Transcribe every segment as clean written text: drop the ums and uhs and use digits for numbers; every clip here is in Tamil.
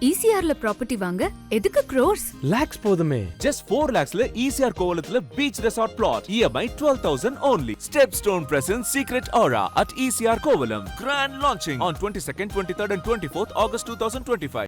ECRல ப்ராப்பர்ட்டி வாங்க எதுக்கு crores? lakhs போதுமே. Just 4 lakhsல ECR கோவலத்துல beach resort plot. EMI 12,000 only. Stepstone presents Secret Aura at ECR Kovalam. Grand launching on 22nd, 23rd and 24th August 2025.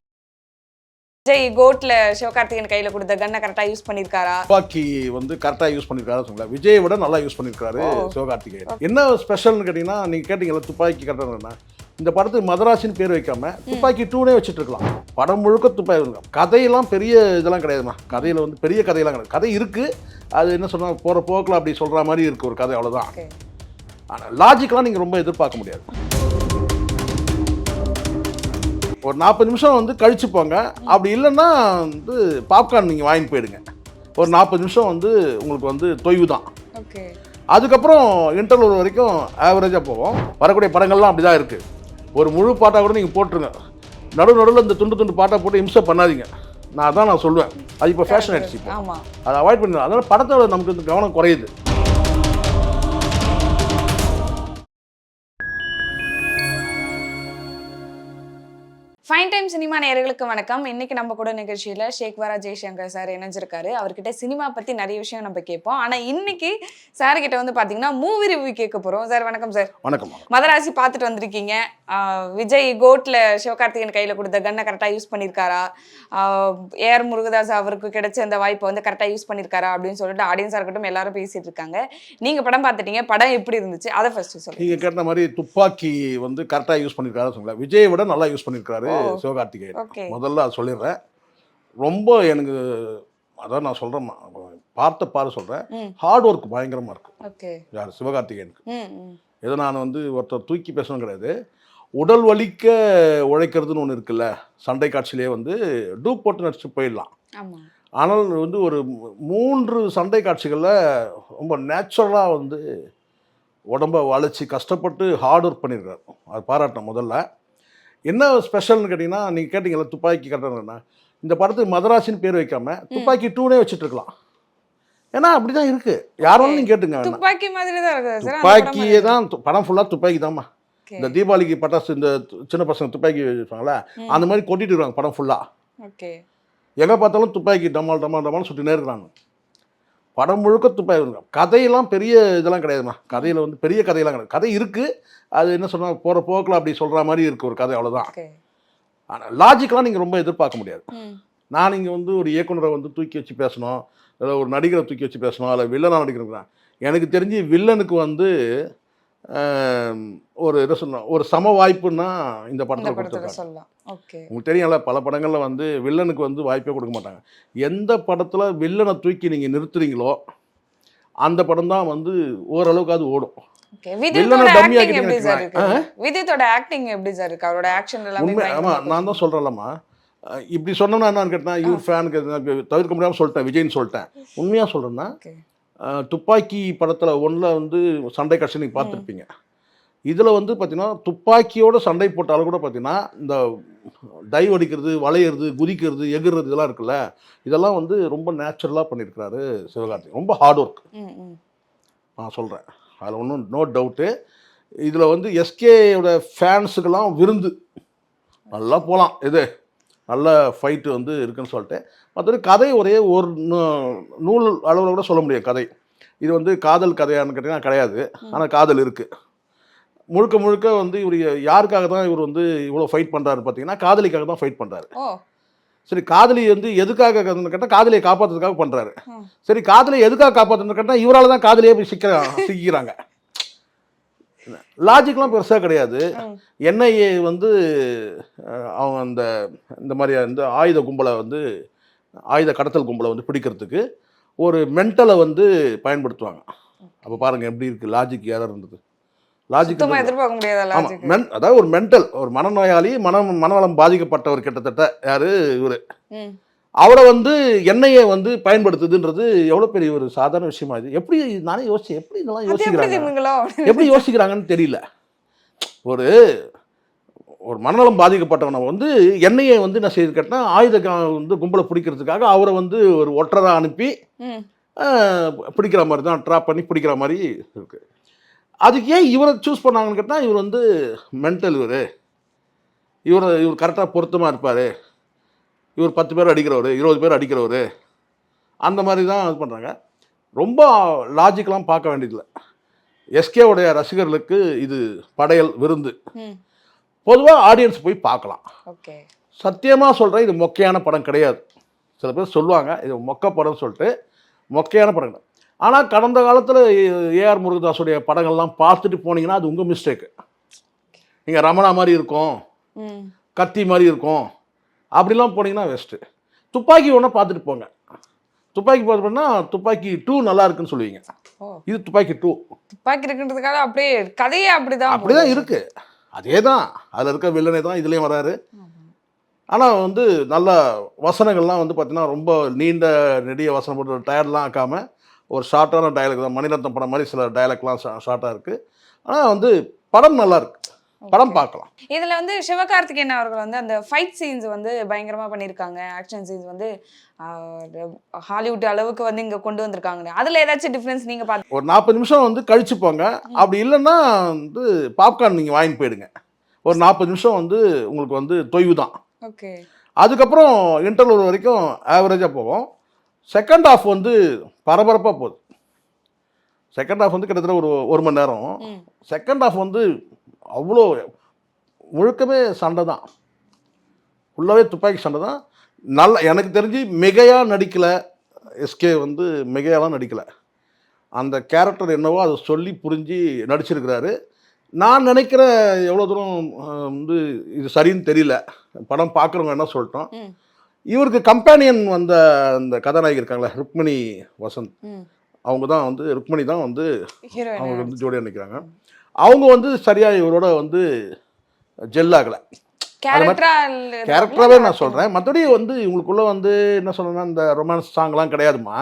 Vijay கோட்ல சிவகார்த்திகேயன் கையில கொடுத்த கன்னை கரெக்டா யூஸ் பண்ணிருக்காரா? துப்பாக்கி வந்து கரெக்டாக யூஸ் பண்ணியிருக்காரு சொல்ல விஜயை விட நல்லா யூஸ் பண்ணியிருக்காரு சிவகார்த்திகேயன். என்ன ஸ்பெஷல்னு கேட்டிங்கன்னா நீங்கள் கேட்டிங்கல்ல துப்பாக்கி கரெக்டாக இந்த படத்துக்கு மதராசின்னு பேர் வைக்காம துப்பாக்கி 2னே வச்சுட்டு இருக்கலாம். படம் முழுக்க துப்பாக்கி கதையெல்லாம் பெரிய இதெல்லாம் கிடையாதுமா. கதையில் வந்து பெரிய கதையெல்லாம் கிடையாது. கதை இருக்குது, அது என்ன சொன்னால் போகிற போக்கில் அப்படி சொல்கிற மாதிரி இருக்குது ஒரு கதை, அவ்வளோதான். ஆனால் லாஜிக்கெலாம் நீங்கள் ரொம்ப எதிர்பார்க்க முடியாது. ஒரு 40 நிமிஷம் வந்து கழிச்சு போங்க, அப்படி இல்லைன்னா வந்து பாப்கார்ன் நீங்கள் வாங்கிட்டு போயிடுங்க. ஒரு 40 நிமிஷம் வந்து உங்களுக்கு வந்து தொய்வு தான். அதுக்கப்புறம் இன்டர்வல் வரைக்கும் ஆவரேஜாக போவோம். வரக்கூடிய படங்கள்லாம் அப்படி தான் இருக்குது. ஒரு முழு பாட்டாக கூட நீங்கள் போட்டுருங்க, நடுவில் இந்த துண்டு துண்டு பாட்டாக போட்டு இம்சை பண்ணாதீங்க. நான் சொல்லுவேன், அது இப்போ ஃபேஷன் ஆகிடுச்சு. இப்போ அதை அவாய்ட் பண்ணிடுவோம். அதனால் படத்தோட நமக்கு வந்து கவனம் குறையுது. ஃபைன் டைம் சினிமா நேயர்களுக்கு வணக்கம். இன்னைக்கு நம்ம கூட நிகழ்ச்சியில ஷேக்வாரா ஜெய்சங்கர் சார் இணைஞ்சிருக்காரு. அவர்கிட்ட சினிமா பத்தி நிறைய விஷயம் நம்ம கேட்போம். ஆனா இன்னைக்கு சார் கிட்ட வந்து பாத்தீங்கன்னா மூவி ரிவ்யூ கேட்க போறோம். சார் வணக்கம் சார். வணக்கம். மதராசி பார்த்துட்டு வந்திருக்கீங்க. விஜய் கோட்ல சிவகார்த்திகேயன் கையில கொடுத்த கன்னை கரெக்டா யூஸ் பண்ணிருக்காரா, ஏஆர் முருகதாஸ் அவருக்கு கிடைச்ச அந்த வாய்ப்பை வந்து கரெக்டா யூஸ் பண்ணிருக்காரா அப்படின்னு சொல்லிட்டு ஆடியன்ஸா இருக்கட்டும் எல்லாரும் பேசிட்டு இருக்காங்க. நீங்க படம் பார்த்துட்டீங்க, படம் எப்படி இருந்துச்சு அதை ஃபர்ஸ்ட் சொல்லுங்க. நீங்க கேட்ட மாதிரி துப்பாக்கி வந்து கரெக்டாக யூஸ் பண்ணிருக்காரு சொல்ல விஜயை விட நல்லா யூஸ் பண்ணிருக்காரு சிவகார்த்திகேயன். முதல்ல அது சொல்லிடுறேன். ரொம்ப எனக்கு அதான் நான் சொல்றேன், பார்த்து சொல்றேன், ஹார்ட் ஒர்க் பயங்கரமா இருக்கு யார் சிவகார்த்திகேயனுக்கு. ஏதோ நான் வந்து ஒருத்தர் தூக்கி பேசணும் கிடையாது, உடல் வலிக்க உழைக்கிறதுன்னு ஒன்று இருக்குல்ல. சண்டை காட்சியிலே வந்து டூப் போட்டு நடிச்சு போயிடலாம். ஆனால் வந்து ஒரு 3 சண்டை காட்சிகளில் ரொம்ப நேச்சுரலாக வந்து உடம்பை வளைச்சி கஷ்டப்பட்டு ஹார்ட் ஒர்க் பண்ணியிருக்காரு. அது பாராட்டணும். முதல்ல என்ன ஸ்பெஷல்னு கேட்டிங்கன்னா நீங்கள் கேட்டிங்கல்ல துப்பாக்கி கரெக்டாக இந்த படத்துக்கு மதராசின்னு பேர் வைக்காம துப்பாக்கி 2னே வச்சுட்டு இருக்கலாம். ஏன்னா அப்படி தான் இருக்குது. யாரும் நீங்கள் கேட்டுங்க, துப்பாக்கி மாதிரி தான் இருக்குது. துப்பாக்கியே தான் படம் ஃபுல்லாக துப்பாக்கி தான்மா. இந்த தீபாவளிக்கு பட்டாசு இந்த சின்ன பசங்க துப்பாக்கி வச்சுப்பாங்களே அந்த மாதிரி கொட்டிட்டு இருக்காங்க படம் ஃபுல்லாக. எங்கே பார்த்தாலும் துப்பாக்கி டமால் டமால் டமால் சுட்டினே இருக்கிறாங்க. படம் முழுக்க துப்பாக்கி. கதையெல்லாம் பெரிய இதெல்லாம் கிடையாதுமா. கதையில் வந்து பெரிய கதையெல்லாம் கிடையாது. கதை இருக்குது, அது என்ன சொன்னால் போகிற போக்கில் அப்படி சொல்கிற மாதிரி இருக்குது ஒரு கதை, அவ்வளோதான். ஆனால் லாஜிக்கெலாம் நீங்கள் ரொம்ப எதிர்பார்க்க முடியாது. நான் இங்கே வந்து ஒரு இயக்குனரை வந்து தூக்கி வச்சு பேசணும், இல்லை ஒரு நடிகரை தூக்கி வச்சு பேசணும், அதில் வில்லனாக நடிக்கிறேன். எனக்கு தெரிஞ்சு வில்லனுக்கு வந்து ஒரு இதை சொல்லணும், ஒரு சம வாய்ப்புன்னா இந்த படத்தில் கொடுத்துருக்காங்க. உங்களுக்கு தெரியும்ல, பல படங்களில் வந்து வில்லனுக்கு வந்து வாய்ப்பே கொடுக்க மாட்டாங்க. எந்த படத்தில் வில்லனை தூக்கி நீங்கள் நிறுத்துறீங்களோ அந்த படம் தான் வந்து ஓரளவுக்கு அது ஓடும். நான் தான் சொல்றேன்லம்மா, இப்படி சொன்னோம்னா என்னன்னு கேட்டேன், இவர் ஃபேனுக்கு தவிர்க்க முடியாமல் சொல்லிட்டேன், விஜய்னு சொல்லிட்டேன். உண்மையாக சொல்கிறேன்னா துப்பாக்கி படத்தில் 1ல் வந்து சண்டை காட்சி நீங்கள் பார்த்துருப்பீங்க. இதில் வந்து பார்த்தீங்கன்னா துப்பாக்கியோட சண்டை போட்டாலும் கூட பார்த்தீங்கன்னா இந்த டைவ் அடிக்கிறது, வளையிறது, குதிக்கிறது, எகுறது இதெல்லாம் இருக்குல்ல, இதெல்லாம் வந்து ரொம்ப நேச்சுரலாக பண்ணியிருக்கிறாரு சிவகார்த்திகேயன். ரொம்ப ஹார்ட் ஒர்க் நான் சொல்கிறேன், அதில் ஒன்றும் நோ டவுட்டு. இதில் வந்து எஸ்கேயோட ஃபேன்ஸுக்கெல்லாம் விருந்து நல்லா போகலாம். இது நல்ல ஃபைட்டு வந்து இருக்குன்னு சொல்லிட்டு மற்றபடி கதை ஒரே ஒரு நூல் அளவில் கூட சொல்ல முடியாது கதை. இது வந்து காதல் கதையான்னு கேட்டிங்கன்னா கிடையாது, ஆனால் காதல் இருக்குது. முழுக்க முழுக்க வந்து இவர் யாருக்காக தான் இவர் வந்து இவ்வளோ ஃபைட் பண்ணுறாரு பார்த்தீங்கன்னா காதலிக்காக தான் ஃபைட் பண்ணுறாரு. சரி, காதலி வந்து எதுக்காக கேட்டால் காதலியை காப்பாற்றுறதுக்காக பண்ணுறாரு. சரி, காதலியை எதுக்காக காப்பாற்றுன்னு கேட்டால் இவரால் தான் காதலியே போய் சிக்கிறாங்க. லாஜிக்லாம் பெருசாக கிடையாது. என்ஐஏ வந்து அவங்க இந்த மாதிரி இந்த ஆயுத கும்பலை வந்து ஆயுத கடத்தல் கும்பலை வந்து பிடிக்கிறதுக்கு ஒரு மென்டலை வந்து பயன்படுத்துவாங்க. அப்போ பாருங்கள் எப்படி இருக்குது, லாஜிக் யாராக இருந்தது. லாஜிக் எதிர்பார்க்க முடியாது. அதாவது ஒரு மென்டல், ஒரு மனநோயாளி, மனநலம் பாதிக்கப்பட்டவர் கிட்டத்தட்ட யாரு இவரு, அவரை வந்து எண்ணெயை வந்து பயன்படுத்துதுன்றது எவ்வளோ பெரிய ஒரு சாதாரண விஷயமா. இது எப்படி நானே யோசிச்சேன், எப்படி இதெல்லாம் யோசிக்கிறாங்க, எப்படி யோசிக்கிறாங்கன்னு தெரியல. ஒரு ஒரு மனநலம் பாதிக்கப்பட்டவனை வந்து எண்ணெயை வந்து என்ன செய்து கேட்டால் ஆயுத வந்து கும்பலை பிடிக்கிறதுக்காக அவரை வந்து ஒரு ஒற்றராக அனுப்பி பிடிக்கிற மாதிரி தான், ட்ராப் பண்ணி பிடிக்கிற மாதிரி இருக்கு. அதுக்கு ஏன் இவரை சூஸ் பண்ணாங்கன்னு கேட்டால் இவர் வந்து மென்டல், இவர் கரெக்டாக பொருத்தமாக இருப்பார், இவர் 10 பேர் அடிக்கிறவர், 20 பேர் அடிக்கிறவர், அந்த மாதிரி தான் இது பண்ணுறாங்க. ரொம்ப லாஜிக்கெலாம் பார்க்க வேண்டியதில்லை. எஸ்கேவுடைய ரசிகர்களுக்கு இது படையல் விருந்து. பொதுவாக ஆடியன்ஸ் போய் பார்க்கலாம். ஓகே, சத்தியமாக சொல்கிறேன், இது மொக்கையான படம் கிடையாது. சில பேர் சொல்லுவாங்க இது மொக்க படம்னு சொல்லிட்டு. மொக்கையான படம். ஆனால் கடந்த காலத்தில் ஏஆர் முருகதாஸுடைய படங்கள்லாம் பார்த்துட்டு போனீங்கன்னா அது உங்கள் மிஸ்டேக்கு. நீங்கள் ரமணா மாதிரி இருக்கும், கத்தி மாதிரி இருக்கும், அப்படிலாம் போனீங்கன்னா வேஸ்ட்டு. துப்பாக்கி ஒன்றா பார்த்துட்டு போங்க. துப்பாக்கி பார்த்தோம்னா துப்பாக்கி 2 நல்லா இருக்குன்னு சொல்லுவீங்க. இது துப்பாக்கி 2. துப்பாக்கி இருக்குன்றதுக்காக அப்படியே கதையே அப்படிதான் இருக்கு. அதே தான் அதில் இருக்க வில்லனே தான் இதுலேயும் வராரு. ஆனால் வந்து நல்ல வசனங்கள்லாம் வந்து பார்த்தீங்கன்னா ரொம்ப நீண்ட நெடிய வசனம் போட்டு டயர்ட்லாம் ஆக்காமல் ஒரு ஷார்ட்டான டயலாக் தான். மணிரத்னம் படம் மாதிரி சில டயலாக்லாம் ஷார்ட்டாக இருக்குது. ஆனால் வந்து படம் நல்லா இருக்கு. படம் பார்க்கலாம். இதுல வந்து சிவகார்த்திகேயன் அவர்கள் வந்து அந்த ஃபைட் சீன்ஸ் வந்து பயங்கரமா பண்ணிருக்காங்க. ஆக்ஷன் சீன்ஸ் வந்து ஹாலிவுட் அளவுக்கு வந்து இங்க கொண்டு வந்திருக்காங்க. அதுல ஏதாச்சும் டிஃபரன்ஸ் நீங்க பாத்து ஒரு 40 நிமிஷம் வந்து கழிச்சு போங்க. அப்படி இல்லைன்னா வந்து பாப்கார்ன் நீங்கள் வாங்கிட்டு போயிடுங்க. ஒரு 40 நிமிஷம் வந்து உங்களுக்கு வந்து தொய்வு தான். ஓகே, அதுக்கப்புறம் இன்டர்வல் வரைக்கும் ஆவரேஜாக போகும். செகண்ட் ஹாஃப் வந்து பரபரப்பாக போகுது. செகண்ட் ஹாஃப் வந்து கிட்டத்தட்ட ஒரு மணி நேரம். செகண்ட் ஹாஃப் வந்து அவ்வளோ முழுக்கமே சண்டை தான். ஃபுல்லாகவே துப்பாக்கி சண்டை தான். நல்ல எனக்கு தெரிஞ்சு மிகையாக நடிக்கலை. எஸ்கே வந்து மிகையாலாம் நடிக்கலை. அந்த கேரக்டர் என்னவோ அதை சொல்லி புரிஞ்சு நடிச்சிருக்கிறாரு. நான் நினைக்கிற எவ்வளோ தூரம் வந்து இது சரின்னு தெரியல. படம் பார்க்குறவங்க என்ன சொல்லிட்டோம். இவருக்கு கம்பேனியன் வந்த அந்த கதாநாயகி இருக்காங்களே ருக்மணி வசந்த், அவங்க தான் வந்து ருக்மணி தான் வந்து அவங்க வந்து ஜோடியாக நிற்கிறாங்க. அவங்க வந்து சரியாக இவரோட வந்து ஜெல் ஆகலை. கேரக்டராகவே நான் சொல்கிறேன். மற்றபடி வந்து இவங்களுக்குள்ளே வந்து என்ன சொல்கிறேன்னா இந்த ரொமான்ஸ் சாங்லாம் கிடையாதுமா.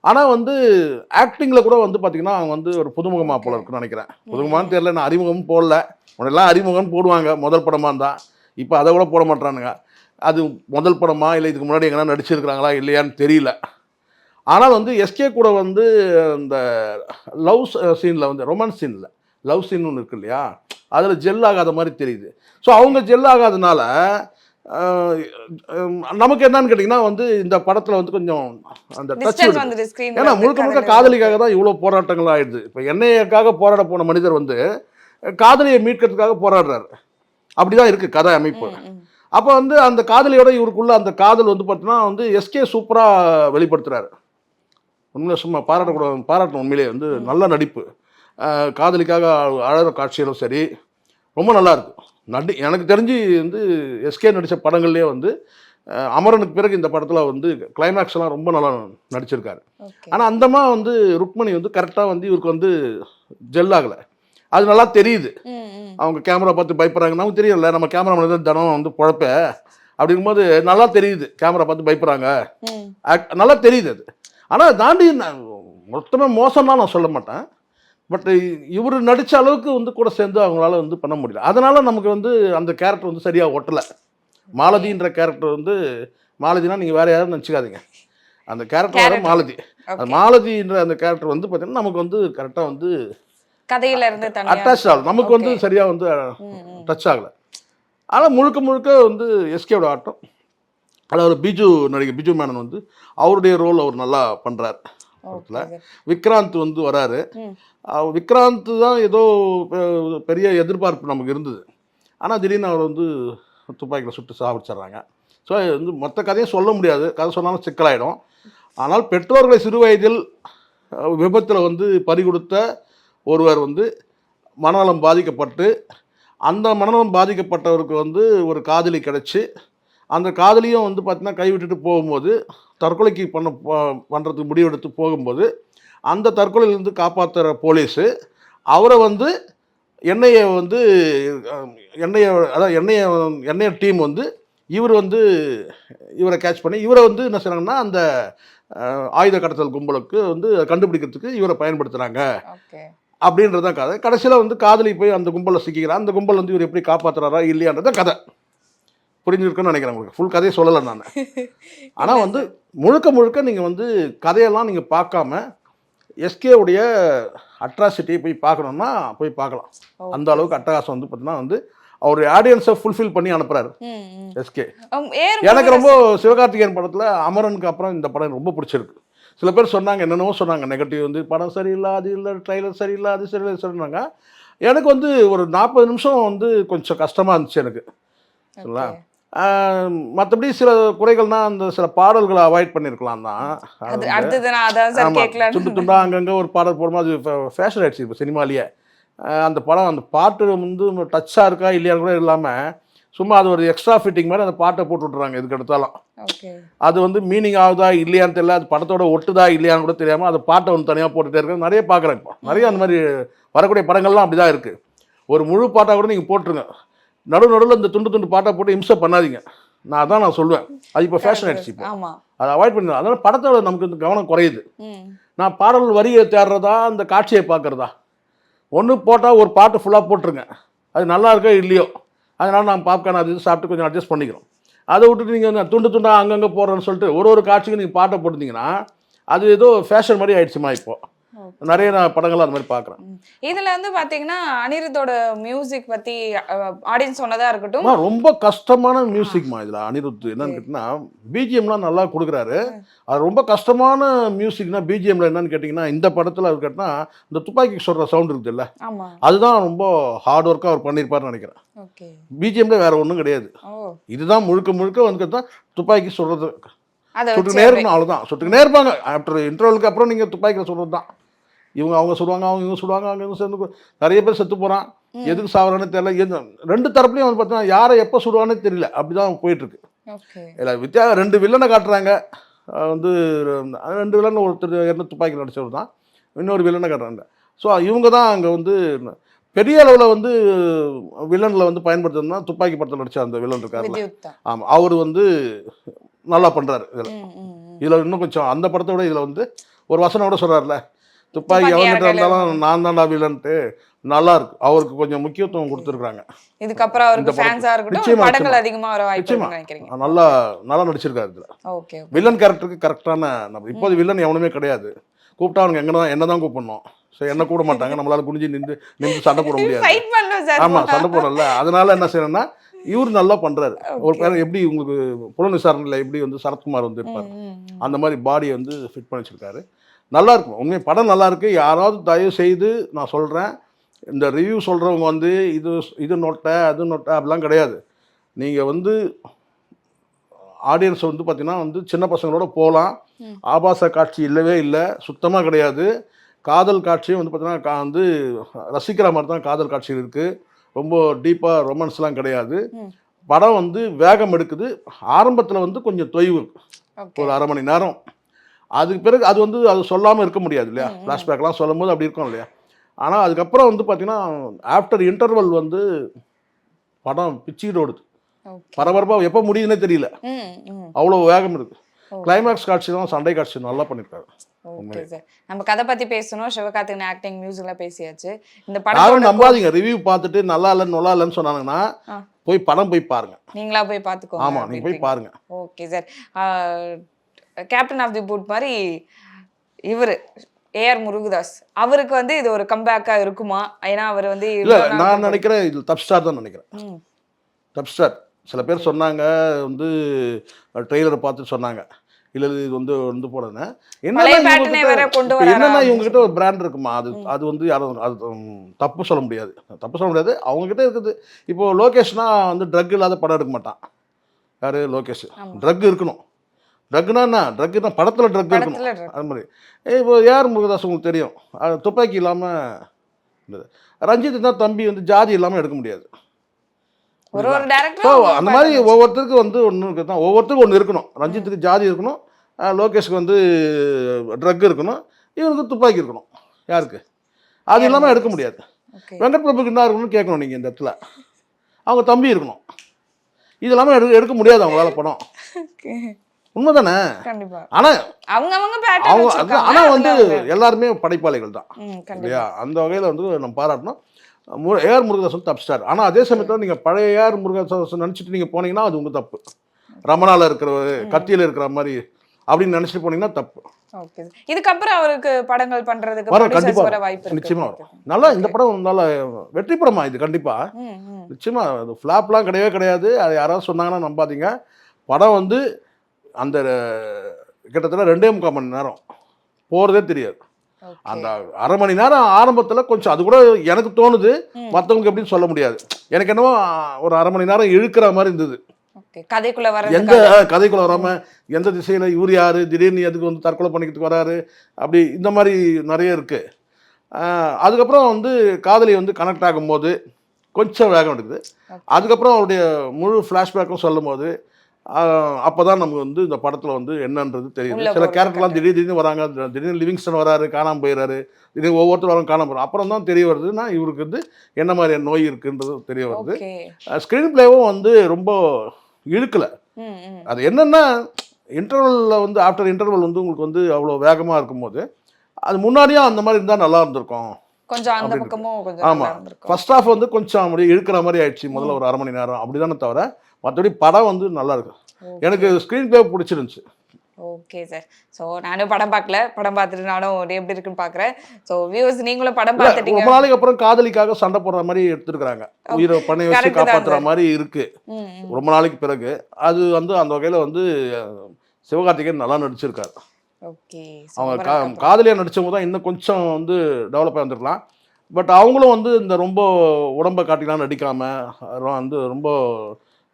ஆனால் வந்து ஆக்டிங்கில் கூட வந்து பார்த்திங்கன்னா அவங்க வந்து ஒரு புதுமுகமாக போல இருக்குன்னு நினைக்கிறேன். புதுமுகமானு தெரியல, நான் அறிமுகமும் போடல. முன்னெல்லாம் அறிமுகம் போடுவாங்க முதல் படமாக இருந்தால். இப்போ அதை கூட போட மாட்டானுங்க. அது முதல் படமா இல்லை இதுக்கு முன்னாடி எங்கன்னா நடிச்சிருக்கிறாங்களா இல்லையான்னு தெரியல. ஆனால் வந்து எஸ்கே கூட வந்து இந்த லவ் சீனில் வந்து ரொமான்ஸ் சீனில் லவ் சீன் ஒன்று இருக்கு இல்லையா, அதில் ஜெல் ஆகாத மாதிரி தெரியுது. ஸோ அவங்க ஜெல் ஆகாதனால நமக்கு என்னன்னு கேட்டிங்கன்னா வந்து இந்த படத்தில் வந்து கொஞ்சம் அந்த டச், ஏன்னா முழுக்க முழுக்க காதலிக்காக தான் இவ்வளோ போராட்டங்கள் ஆயிடுது. இப்போ எண்ணெய்க்காக போராட போன மனிதர் வந்து காதலியை மீட்கிறதுக்காக போராடுறாரு. அப்படி தான் இருக்குது கதை அமைப்பு. அப்போ வந்து அந்த காதலியோட இவருக்குள்ள அந்த காதல் வந்து பார்த்தீங்கன்னா வந்து எஸ்கே சூப்பராக வெளிப்படுத்துகிறாரு. உண்மையிலே சும்மா பாராட்டணும். உண்மையிலே வந்து நல்ல நடிப்பு. காதலிக்காக அழகிற காட்சிகளும் சரி ரொம்ப நல்லா இருக்கும். எனக்கு தெரிஞ்சு வந்து எஸ்கே நடித்த படங்கள்லேயே வந்து அமரனுக்கு பிறகு இந்த படத்தில் வந்து கிளைமேக்ஸ்லாம் ரொம்ப நல்லா நடிச்சிருக்காரு. ஆனால் அந்தமா வந்து ருக்மணி வந்து கரெக்டாக வந்து இவருக்கு வந்து ஜெல் ஆகலை. அது நல்லா தெரியுது. அவங்க கேமரா பார்த்து பயப்படுறாங்க. நமக்கு தெரியல, நம்ம கேமராமேன் தான் தினம் வந்து பொழப்ப அப்படிங்கும்போது நல்லா தெரியுது. கேமரா பார்த்து பயப்படுறாங்க, நல்லா தெரியுது அது. ஆனால் தாண்டி மொத்தமாக மோசம்னா நான் சொல்ல மாட்டேன். பட் இவர் நடித்த அளவுக்கு வந்து கூட சேர்ந்து அவங்களால வந்து பண்ண முடியல. அதனால் நமக்கு வந்து அந்த கேரக்டர் வந்து சரியாக ஒட்டலை. மாலதின்ற கேரக்டர் வந்து, மாலதினா நீங்கள் வேறு யாரும் நினச்சிக்காதீங்க, அந்த கேரக்டர் வேறு மாலதி. அது மாலதின்ற அந்த கேரக்டர் வந்து பார்த்தீங்கன்னா நமக்கு வந்து கரெக்டாக வந்து கதையில இருந்து அட்டாச் ஆகல. நமக்கு வந்து சரியா வந்து டச் ஆகல. ஆனால் முழுக்க முழுக்க வந்து எஸ்கேவோட ஆட்டம். அதாவது நடிகர் பிஜு மேனன் வந்து அவருடைய ரோல் அவர் நல்லா பண்றாரு. விக்ராந்த் வந்து வராரு. விக்ராந்த் தான் ஏதோ பெரிய எதிர்பார்ப்பு நமக்கு இருந்தது. ஆனால் திடீர்னு அவர் வந்து துப்பாக்கியில் சுட்டு சாப்பிடுச்சிட்றாங்க. ஸோ வந்து மொத்த கதையும் சொல்ல முடியாது, கதை சொன்னாலும் சிக்கலாயிடும். ஆனால் பெற்றோர்களை சிறு வயதில் விபத்தில் வந்து பறிகொடுத்த ஒருவர் வந்து மனநலம் பாதிக்கப்பட்டு, அந்த மனநலம் பாதிக்கப்பட்டவருக்கு வந்து ஒரு காதலி கிடச்சி, அந்த காதலியும் வந்து பார்த்திங்கன்னா கைவிட்டுட்டு போகும்போது, தற்கொலைக்கு பண்ணுறதுக்கு முடிவெடுத்து போகும்போது, அந்த தற்கொலையிலேருந்து காப்பாற்றுற போலீஸு அவரை வந்து எண்ணெயை டீம் வந்து இவர் வந்து இவரை கேட்ச் பண்ணி இவரை வந்து என்ன செய்கிறாங்கன்னா அந்த ஆயுத கடத்தல் கும்பலுக்கு வந்து கண்டுபிடிக்கிறதுக்கு இவரை பயன்படுத்துகிறாங்க அப்படின்றதான் கதை. கடைசியில் வந்து காதலி போய் அந்த கும்பலில் சிக்கிறான். அந்த கும்பல் வந்து இவர் எப்படி காப்பாற்றுறாரா இல்லையான்றதான் கதை. புரிஞ்சிருக்குன்னு நினைக்கிறேன். உங்களுக்கு ஃபுல் கதையை சொல்லலை நான். ஆனால் வந்து முழுக்க முழுக்க நீங்கள் வந்து கதையெல்லாம் நீங்கள் பார்க்காம எஸ்கேவுடைய அட்ராசிட்டியை போய் பார்க்கணுன்னா போய் பார்க்கலாம். அந்த அளவுக்கு அட்டகாசம் வந்து பார்த்தீங்கன்னா வந்து அவர் ஆடியன்ஸை ஃபுல்ஃபில் பண்ணி அனுப்புறாரு எஸ்கே. ஏர் எனக்கு ரொம்ப சிவகார்த்திகேயன் படத்தில் அமரனுக்கு அப்புறம் இந்த படம் ரொம்ப பிடிச்சிருக்கு. சில பேர் சொன்னாங்க, என்னென்னவோ சொன்னாங்க நெகட்டிவ், வந்து படம் சரியில்லை, அது இல்லை, ட்ரைலர் சரியில்லை, அது சரியில்லை சொன்னாங்க. எனக்கு வந்து ஒரு 40 நிமிஷம் வந்து கொஞ்சம் கஷ்டமாக இருந்துச்சு எனக்கு. சரிங்களா? மற்றபடி சில குறைகள்னா அந்த சில பாடல்களை அவாய்ட் பண்ணியிருக்கலாம் தான். அடுத்தது நான் அதான் சார் கேட்கலாம். துண்டு துண்டா அங்கங்கே ஒரு பாடல் போடும்போது அது ஃபேஷன் ஆகிடுச்சு இப்போ சினிமாலேயே. அந்த படம் அந்த பாட்டு வந்து டச்சாக இருக்கா இல்லையான்னு கூட இல்லாமல் சும்மா அது ஒரு எக்ஸ்ட்ரா ஃபிட்டிங் மாதிரி அந்த பாட்டை போட்டு விட்றாங்க எதுக்கு எடுத்தாலும். அது வந்து மீனிங் ஆகுதா இல்லையான்னு தெரியல, அது படத்தோட ஒட்டுதா இல்லையான்னு கூட தெரியாமல் அது பாட்டை வந்து தனியாக போட்டுகிட்டே இருக்க நிறைய பார்க்குறேன். இப்போ நிறைய அந்த மாதிரி வரக்கூடிய படங்கள்லாம் அப்படி தான் இருக்குது. ஒரு முழு பாட்டாக கூட நீங்கள் போட்டுருங்க, நடுவில் இந்த துண்டு துண்டு பாட்டாக போட்டு இம்சை பண்ணாதீங்க. நான் சொல்லுவேன் அது இப்போ ஃபேஷன் ஆகிடுச்சு. இப்போ அதை அவாய்ட் பண்ணி அதனால் படத்தோட நமக்கு இந்த கவனம் குறையுது. நான் பாடல் வரியை தேடுறதா அந்த காட்சியை பார்க்குறதா? ஒன்று போட்டால் ஒரு பாட்டு ஃபுல்லாக போட்டுருங்க, அது நல்லா இருக்கோ இல்லையோ, அதனால் நான் பாப்கார்ன் அது இது சாப்பிட்டு கொஞ்சம் அட்ஜஸ்ட் பண்ணிக்கிறோம். அதை விட்டுட்டு நீங்கள் துண்டு துண்டாக அங்கங்கே போடுறேன்னு சொல்லிட்டு ஒரு காட்சிக்கு நீங்கள் பாட்டை போட்டுருந்தீங்கன்னா அது ஏதோ ஃபேஷன் மாதிரி ஆயிடுச்சுமா. இப்போது நிறைய நான் படங்கள் அது மாதிரி பார்க்குறேன். இதில் வந்து பார்த்தீங்கன்னா அனிருத்தோட மியூசிக் பற்றி ஆடியன்ஸ் சொன்னதாக இருக்கட்டும், ரொம்ப கஷ்டமான மியூசிக்மா. இதில் அனிருத் என்னன்னு கேட்டிங்கன்னா பிஜிஎம்லாம் நல்லா கொடுக்குறாரு. அது ரொம்ப கஷ்டமான மியூசிக்னா பிஜிஎம்ல என்னன்னு கேட்டிங்கன்னா இந்த படத்தில் அவர் கேட்டிங்கன்னா இந்த துப்பாக்கி சொல்கிற சவுண்ட் இருக்குது இல்லை, அதுதான் ரொம்ப ஹார்ட் ஒர்க்காக அவர் பண்ணியிருப்பாருன்னு நினைக்கிறேன். பிஜிஎம்ல வேற ஒன்றும் கிடையாது, இதுதான் முழுக்க முழுக்க வந்து கேட்டால் துப்பாக்கி சொல்கிறது. சுட்டுக்கினே இருக்கணும், அவ்வளோதான். சுட்டுக்கினே இருப்பாங்க. ஆஃப்டர் இன்டர்வலுக்கு அப்புறம் நீங்கள் துப்பாக்கியில் சொல்கிறது தான். அவங்க சுடுவாங்க, அவங்க சுடுவாங்க, அவங்க சேர்ந்து நிறைய பேர் செத்து போகிறான். எதுக்கு சாவறான்னு தெரியல. ரெண்டு தரப்புலையும் வந்து பார்த்தீங்கன்னா யாரை எப்போ சுடுவானே தெரியல, அப்படி தான் போயிட்டுருக்கு. இல்லை ரெண்டு வில்லனை காட்டுறாங்க, வந்து 2 வில்லன், ஒருத்தர் என்ன துப்பாக்கி நடிச்சவர் தான், இன்னொரு வில்லனை காட்டுறாங்க. ஸோ இவங்க தான் அங்கே வந்து பெரிய அளவில் வந்து வில்லனில் வந்து பயன்படுத்துறதுனா துப்பாக்கி படத்தில் நடிச்ச அந்த வில்லன் இருக்காரு. ஆமாம், அவர் வந்து நல்லா பண்ணுறாரு. இதில் இன்னும் கொஞ்சம் அந்த படத்தை விட இதில் வந்து ஒரு வசனம் கூட சொல்கிறார்ல, துப்பாக்கி எவன்கிட்ட இருந்தாலும் நான் தான்டா வில்லன்ட்டு, நல்லா இருக்கு. அவருக்கு கொஞ்சம் முக்கியத்துவம் கொடுத்துருக்காங்க. இதுக்கப்புறம் அவருக்கு ஃபேன்ஸா இருக்கட்டும், படங்கள் அதிகமா வர வாய்ப்பு இருக்குன்னு நினைக்கிறீங்க. நல்லா நடிச்சிருக்காரு இதுல. ஓகே, வில்லன் கேரக்டருக்கு கரெக்டான. நம்ம இப்போது வில்லன் எவனுமே கிடையாது. கூப்பிட்டா அவனுக்கு என்னதான் கூப்பிடணும். ஸோ என்ன கூட மாட்டாங்க, நம்மளால குனிஞ்சு நின்று சண்டை போட முடியாது. ஆமா, சண்டை போடல. அதனால என்ன செய்யணும்னா இவர் நல்லா பண்றாரு. ஒரு பேர் எப்படி உங்களுக்கு புலன் விசாரணையில் எப்படி வந்து சரத்குமார் வந்து இருப்பார், அந்த மாதிரி பாடியை வந்து ஃபிட் பண்ணி வச்சிருக்காரு. நல்லா இருக்கும். உண்மையை படம் நல்லா இருக்கு. யாராவது தயவு செய்து நான் சொல்கிறேன், இந்த ரிவ்யூ சொல்கிறவங்க வந்து இது நோட்டை அது நோட்டை அப்படிலாம் கிடையாது. நீங்கள் வந்து ஆடியன்ஸ் வந்து பார்த்தீங்கன்னா வந்து சின்ன பசங்களோட போகலாம். ஆபாச காட்சி இல்லவே இல்லை, சுத்தமாக கிடையாது. காதல் காட்சியும் வந்து பார்த்தீங்கன்னா வந்து ரசிக்கிற மாதிரி தான் காதல் காட்சி இருக்குது. ரொம்ப டீப்பாக ரொமான்ஸ்லாம் கிடையாது. படம் வந்து வேகம் எடுக்குது. ஆரம்பத்தில் வந்து கொஞ்சம் தொய்வு, ஒரு அரை மணி நேரம். அதுக்கு பிறகு அது வந்து அது சொல்லாமல் இருக்க முடியாது இல்லையா, ஃப்ளாஷ்பேக்லாம் சொல்லும் போது அப்படி இருக்கும் இல்லையா. ஆனால் அதுக்கப்புறம் வந்து பார்த்தீங்கன்னா ஆஃப்டர் இன்டர்வல் வந்து படம் பிச்சுக்கிட்டு ஓடுது. பரபரப்பாக எப்போ முடியுதுன்னே தெரியல, அவ்வளோ வேகம் இருக்குது. கிளைமேக்ஸ் காட்சி தான், சண்டை காட்சி நல்லா பண்ணியிருக்காரு. ஓகே சார், நம்ம கதை பற்றி பேசணும். சிவகார்த்திகேயன் ஆக்டிங், மியூசிக்லாம் பேசியாச்சு. இந்த படம் நம்பாதீங்க, ரிவ்யூ பார்த்துட்டு நல்லா இல்லைன்னு சொன்னாங்கன்னா படம் போய் பாருங்க, நீங்களா போய் பார்த்துக்கோங்க. ஆமாம், நீங்கள் போய் பாருங்க. Okay sir, captain of the boat மாதிரி இவர் ஏஆர் முருகதாஸ் அவருக்கு வந்து இது ஒரு கம்பேக்கா இருக்குமா? ஏன்னா அவர் வந்து இல்லை, நான் நினைக்கிறேன் இது தப் ஸ்டார் தான் நினைக்கிறேன். தப் ஸ்டார். சில பேர் சொன்னாங்க வந்து ட்ரெய்லரை பார்த்து சொன்னாங்க, இல்லை இது வந்து போடுறேன் என்னன்னா இவங்ககிட்ட ஒரு பிராண்ட் இருக்குமா, அது வந்து யாரும் அது தப்பு சொல்ல முடியாது. அவங்ககிட்ட இருக்குது. இப்போ லோகேஷ்னா வந்து ட்ரக் இல்லாத படம் எடுக்க மாட்டான். யாரு? லோகேஷ். ட்ரக் இருக்கணும். ட்ரக்னா என்ன? ட்ரக் தான், படத்தில் ட்ரக் இருக்கணும். அது மாதிரி இப்போ ஏஆர் முருகதாஸ் உங்களுக்கு தெரியும், துப்பாக்கி இல்லாமல். ரஞ்சித் தான் தம்பி வந்து ஜாதி இல்லாமல் எடுக்க முடியாது. அந்த மாதிரி ஒவ்வொருத்தருக்கும் வந்து ஒன்று தான், ஒவ்வொருத்தருக்கும் ஒன்று இருக்கணும். ரஞ்சித்துக்கு ஜாதி இருக்கணும், லோகேஷ்க்கு வந்து ட்ரக் இருக்கணும், இவனுக்கு துப்பாக்கி இருக்கணும். யாருக்கு? அது இல்லாமல் எடுக்க முடியாது. வெங்கட் பிரபுக்கு என்ன இருக்கணும்னு கேட்கணும் நீங்கள் இந்த இடத்துல. அவங்க தம்பி இருக்கணும். இது இல்லாமல் எடுக்க முடியாது அவங்களால படம். உண்மைதானே? ஆனா வந்து எல்லாருமே படைப்பாளிகள் தான் இல்லையா? அந்த வகையில் வந்து நம்ம பாராட்டணும். ஏஆர் முருகதாஸ் தப் ஸ்டார். ஆனால் அதே சமயத்தில் நீங்கள் பழைய ஏஆர் முருகதாஸ் நினச்சிட்டு நீங்கள் போனீங்கன்னா அது உங்கள் தப்பு. ரமணாவில் இருக்கிற கத்தியில் இருக்கிற மாதிரி அப்படின்னு நினைச்சிட்டு போனீங்கன்னா தப்பு. ஓகே. இதுக்கப்புறம் அவருக்கு படங்கள் பண்றதுக்கு வர producers கண்டிப்பா வர வாய்ப்பு இருக்கு. நிச்சயமா வரும். நல்லா இந்த படம் நல்ல வெற்றி படமா இது கண்டிப்பா. நிச்சயமா அது ஃப்ளாப்லாம் கிடையவே கிடையாது. அது யாராவது சொன்னாங்கன்னா நம்பாதீங்க. படம் வந்து அந்த கிட்டத்தட்ட 2.25 மணி நேரம் போகிறதே தெரியாது. அந்த அரை மணி நேரம் ஆரம்பத்தில் கொஞ்சம் அது கூட எனக்கு தோணுது, மற்றவங்களுக்கு எப்படின்னு சொல்ல முடியாது. எனக்கு என்னவோ ஒரு அரை மணி நேரம் இழுக்கிற மாதிரி இருந்தது. கதைக்குள்ள வர எந்த கதைக்குள்ள வராமல் எந்த திசையில் இவர் யார் திடீர்னு எதுக்கு வந்து தற்கொலை பண்ணிக்கிறதுக்கு வராரு அப்படி இந்த மாதிரி நிறைய இருக்குது. அதுக்கப்புறம் வந்து காதலி வந்து கனெக்ட் ஆகும்போது கொஞ்சம் வேகம் எடுக்குது. அதுக்கப்புறம் அவருடைய முழு ஃப்ளாஷ்பேக்கும் சொல்லும் போது அப்போ தான் நமக்கு வந்து இந்த படத்தில் வந்து என்னன்றது தெரியுது. சில கேரக்டர்லாம் திடீர்னு வராங்க, திடீர்னு லிவிங்ஸ்டன் வராரு, காணாமல் போயிடுறாரு, திடீர்னு ஒவ்வொருத்தரும் வராங்க காணாமல் போகிறாங்க. அப்புறம் தான் தெரிய வருதுன்னா இவருக்கு வந்து என்ன மாதிரியான நோய் இருக்குன்றது தெரிய வருது. ஸ்க்ரீன் பிளேவும் வந்து ரொம்ப இழுக்கலை. அது என்னென்னா இன்டர்வலில் வந்து ஆஃப்டர் இன்டர்வல் வந்து உங்களுக்கு வந்து அவ்வளோ வேகமாக இருக்கும்போது அது முன்னாடியும் அந்த மாதிரி இருந்தால் நல்லா இருந்திருக்கும் கொஞ்சம் அந்த பக்கமும் கொஞ்சம். ஆமாம், ஃபர்ஸ்ட் ஹாஃப் வந்து கொஞ்சம் அப்படியே இழுக்கிற மாதிரி ஆயிடுச்சு முதல்ல ஒரு அரை மணி நேரம் அப்படிதானே தவிர மற்றபடி படம் வந்து நல்லா இருக்கு. எனக்கு ஸ்க்ரீன் பிளே பிடிச்சிருந்துச்சு. Okay sir. ஸோ நானும் படம் பார்க்கல, படம் பார்த்துட்டு நானும் எப்படி இருக்குன்னு பார்க்குறேன். ஸோ வியூவர்ஸ் நீங்களும் படம் பார்த்துட்டீங்க. ரொம்ப நாளைக்கு அப்புறம் காதலிக்காக சண்டை போடுற மாதிரி எடுத்துருக்காங்க, உயிரை பண்ணி வச்சு காப்பாற்றுற மாதிரி இருக்கு ரொம்ப நாளைக்கு பிறகு. அது வந்து அந்த வகையில் வந்து சிவகார்த்திகேயன் நல்லா நடிச்சிருக்காரு. ஓகே. அவங்க காதலியாக நடித்தவங்க தான் இன்னும் கொஞ்சம் வந்து டெவலப் ஆகி வந்துருக்கலாம். பட் அவங்களும் வந்து இந்த ரொம்ப உடம்பை காட்டிலாம் நடிக்காமல் வந்து ரொம்ப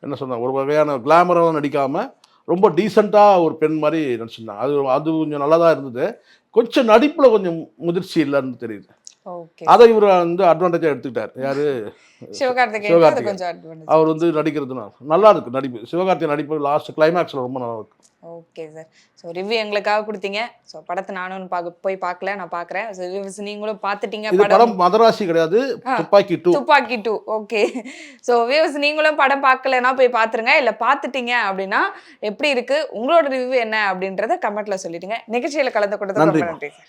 என்ன சொன்ன ஒரு வகையான கிளாமராக நடிக்காமல் ரொம்ப டீசெண்டாக ஒரு பெண் மாதிரி நடிச்சிருந்தாங்க. அது கொஞ்சம் நல்லா தான் இருந்தது. கொஞ்சம் நடிப்பில் கொஞ்சம் முதிர்ச்சி இல்லைன்னு தெரியுது. அதை இவர் வந்து அட்வான்டேஜாக எடுத்துக்கிட்டார். யார்? சிவகார்த்திகேயன். அவர் வந்து நடிக்கிறதுனா நல்லா இருக்கு நடிப்பு. சிவகார்த்திகேயன் நடிப்பு லாஸ்ட் கிளைமேக்ஸில் ரொம்ப நல்லா இருக்கு. Okay sir. ஸோ ரிவ்யூ எங்களுக்காக கொடுத்தீங்க. ஸோ படத்தை நானும் போய் பார்க்கல, நான் பார்க்குறேன். ஸோ வியூவர்ஸ் நீங்களும் பார்த்துட்டீங்க. படம் மதராசி கிடையாது, துப்பாக்கி 2. ஓகே. ஸோ வியூவர்ஸ் நீங்களும் படம் பார்க்கலன்னா போய் பார்த்துருங்க. இல்லை பார்த்துட்டீங்க அப்படின்னா எப்படி இருக்கு, உங்களோட ரிவ்யூ என்ன அப்படின்றத கமெண்ட்ல சொல்லிடுங்க. நிகழ்ச்சியில் கலந்து கொண்டதுக்கு ரொம்ப நன்றி சார்.